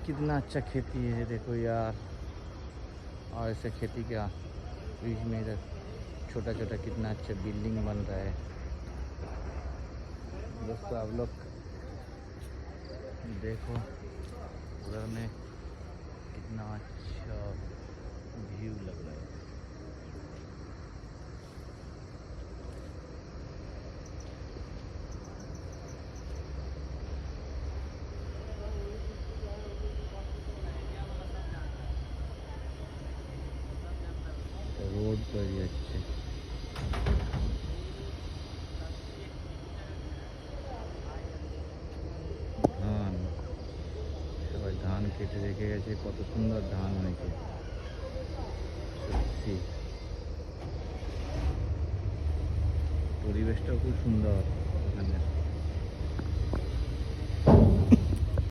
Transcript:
कितना अच्छा खेती है देखो यार। और ऐसे खेती का बीच में इधर छोटा छोटा कितना अच्छा बिल्डिंग बन रहा है। दोस्तों आप लोग देखो उधर में कितना अच्छा व्यू लग रहा है। रोड पर ही अच्छे ধান সবাই ধান কেটে রেখে গেছে, কত সুন্দর ধান হয়েছে সত্যি। পরিবেশটাও খুব সুন্দর এখানে।